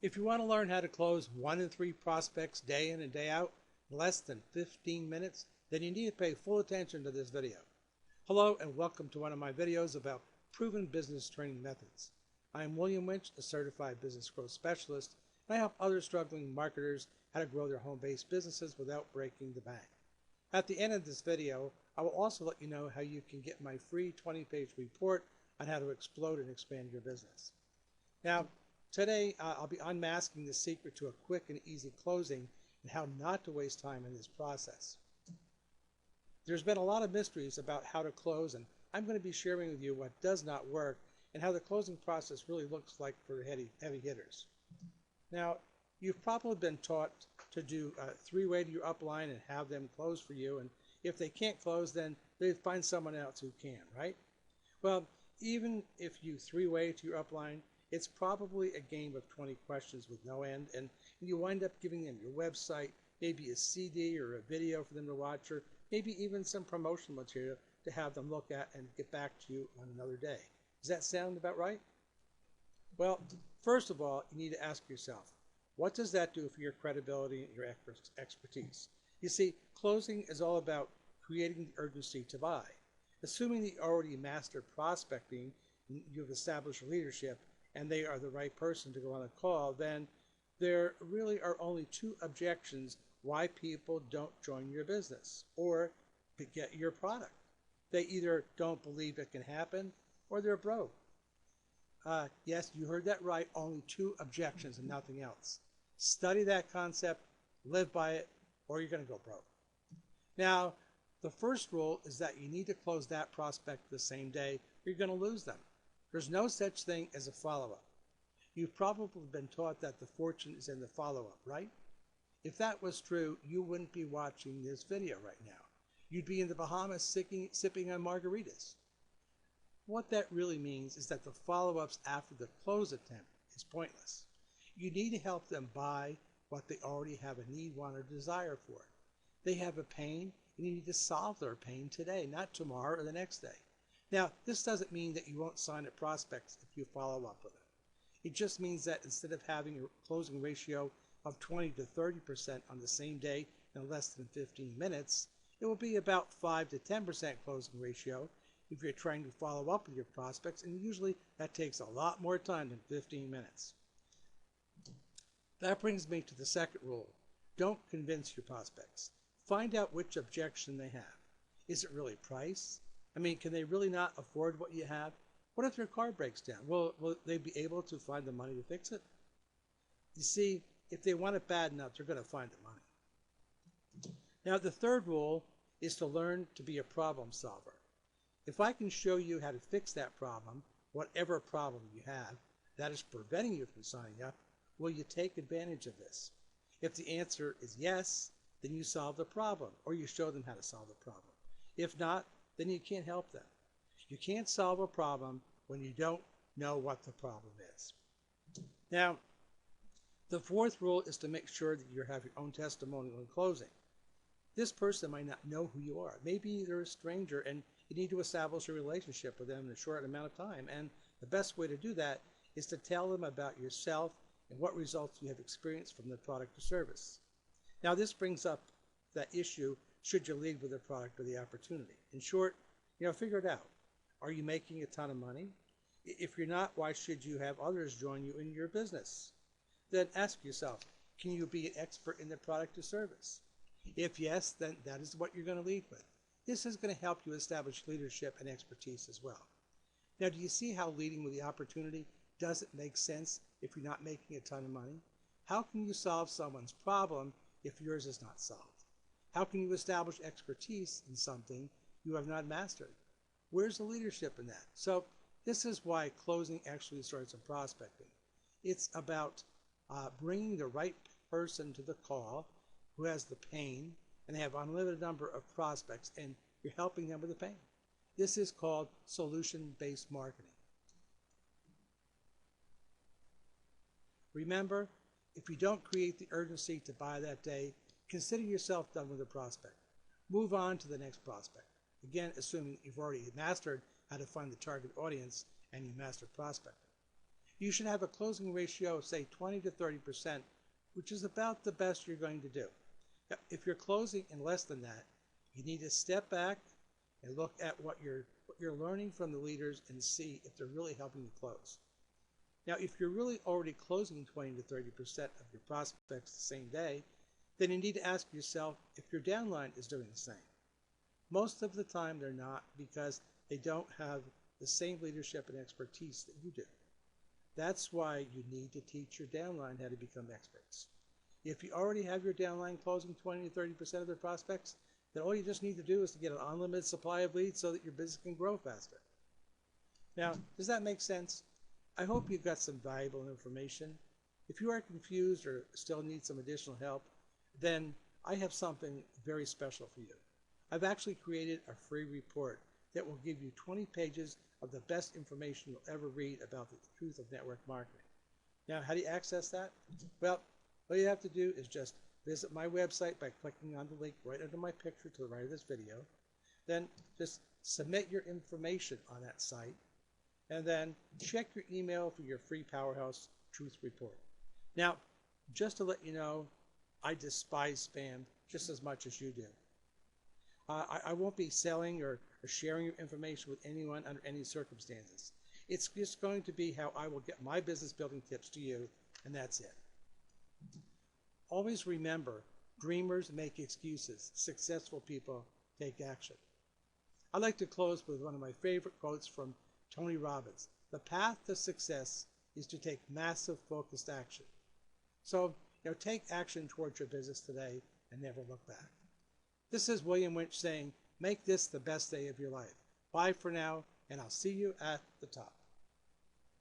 If you want to learn how to close 1 in 3 prospects day in and day out in less than 15 minutes, then you need to pay full attention to this video. Hello and welcome to one of my videos about proven business training methods. I am William Winch, a certified business growth specialist, and I help other struggling marketers how to grow their home-based businesses without breaking the bank. At the end of this video, I will also let you know how you can get my free 20-page report on how to explode and expand your business. Now, today I'll be unmasking the secret to a quick and easy closing and how not to waste time in this process. There's been a lot of mysteries about how to close, and I'm going to be sharing with you what does not work and how the closing process really looks like for heavy hitters. Now, you've probably been taught to do three-way to your upline and have them close for you, and if they can't close, then they find someone else who can, right? Well, even if you three-way to your upline, it's probably a game of 20 questions with no end, and you wind up giving them your website, maybe a CD or a video for them to watch, or maybe even some promotional material to have them look at and get back to you on another day. Does that sound about right? Well, first of all, you need to ask yourself, what does that do for your credibility and your expertise? You see, closing is all about creating the urgency to buy. Assuming that you already mastered prospecting, you've established leadership, and they are the right person to go on a call, then there really are only two objections why people don't join your business or get your product. They either don't believe it can happen or they're broke. Yes, you heard that right, only two objections and nothing else. Study that concept, live by it, or you're going to go broke. Now, the first rule is that you need to close that prospect the same day or you're going to lose them. There's no such thing as a follow-up. You've probably been taught that the fortune is in the follow-up, right? If that was true, you wouldn't be watching this video right now. You'd be in the Bahamas sipping on margaritas. What that really means is that the follow-ups after the close attempt is pointless. You need to help them buy what they already have a need, want, or desire for. They have a pain, and you need to solve their pain today, not tomorrow or the next day. Now, this doesn't mean that you won't sign up prospects if you follow up with them. It just means that instead of having a closing ratio of 20 to 30% on the same day in less than 15 minutes, it will be about 5 to 10% closing ratio if you're trying to follow up with your prospects, and usually that takes a lot more time than 15 minutes. That brings me to the second rule. Don't convince your prospects. Find out which objection they have. Is it really price? I mean, can they really not afford what you have? What if their car breaks down? Will they be able to find the money to fix it? You see, if they want it bad enough, they're going to find the money. Now, the third rule is to learn to be a problem solver. If I can show you how to fix that problem, whatever problem you have, that is preventing you from signing up, will you take advantage of this? If the answer is yes, then you solve the problem, or you show them how to solve the problem. If not, then you can't help them. You can't solve a problem when you don't know what the problem is. Now, the fourth rule is to make sure that you have your own testimonial in closing. This person might not know who you are. Maybe they're a stranger and you need to establish a relationship with them in a short amount of time. And the best way to do that is to tell them about yourself and what results you have experienced from the product or service. Now, this brings up that issue, should you lead with the product or the opportunity? In short, figure it out. Are you making a ton of money? If you're not, why should you have others join you in your business? Then ask yourself, can you be an expert in the product or service? If yes, then that is what you're going to lead with. This is going to help you establish leadership and expertise as well. Now, do you see how leading with the opportunity doesn't make sense if you're not making a ton of money? How can you solve someone's problem if yours is not solved? How can you establish expertise in something you have not mastered? Where's the leadership in that? So this is why closing actually starts in prospecting. It's about bringing the right person to the call who has the pain, and they have an unlimited number of prospects, and you're helping them with the pain. This is called solution-based marketing. Remember, if you don't create the urgency to buy that day, consider yourself done with the prospect. Move on to the next prospect. Again, assuming you've already mastered how to find the target audience and you mastered prospecting. You should have a closing ratio of, say, 20 to 30%, which is about the best you're going to do. Now, if you're closing in less than that, you need to step back and look at what you're learning from the leaders and see if they're really helping you close. Now, if you're really already closing 20 to 30% of your prospects the same day, then you need to ask yourself if your downline is doing the same. Most of the time they're not, because they don't have the same leadership and expertise that you do. That's why you need to teach your downline how to become experts. If you already have your downline closing 20 to 30% of their prospects, then all you just need to do is to get an unlimited supply of leads so that your business can grow faster. Now, does that make sense? I hope you've got some valuable information. If you are confused or still need some additional help, then I have something very special for you. I've actually created a free report that will give you 20 pages of the best information you'll ever read about the truth of network marketing. Now, how do you access that? Well, all you have to do is just visit my website by clicking on the link right under my picture to the right of this video. Then just submit your information on that site, and then check your email for your free Powerhouse Truth Report. Now, just to let you know, I despise spam just as much as you do. I won't be selling or sharing your information with anyone under any circumstances. It's just going to be how I will get my business building tips to you, and that's it. Always remember, dreamers make excuses. Successful people take action. I'd like to close with one of my favorite quotes from Tony Robbins. The path to success is to take massive focused action. So, take action towards your business today and never look back. This is William Winch saying, make this the best day of your life. Bye for now, and I'll see you at the top.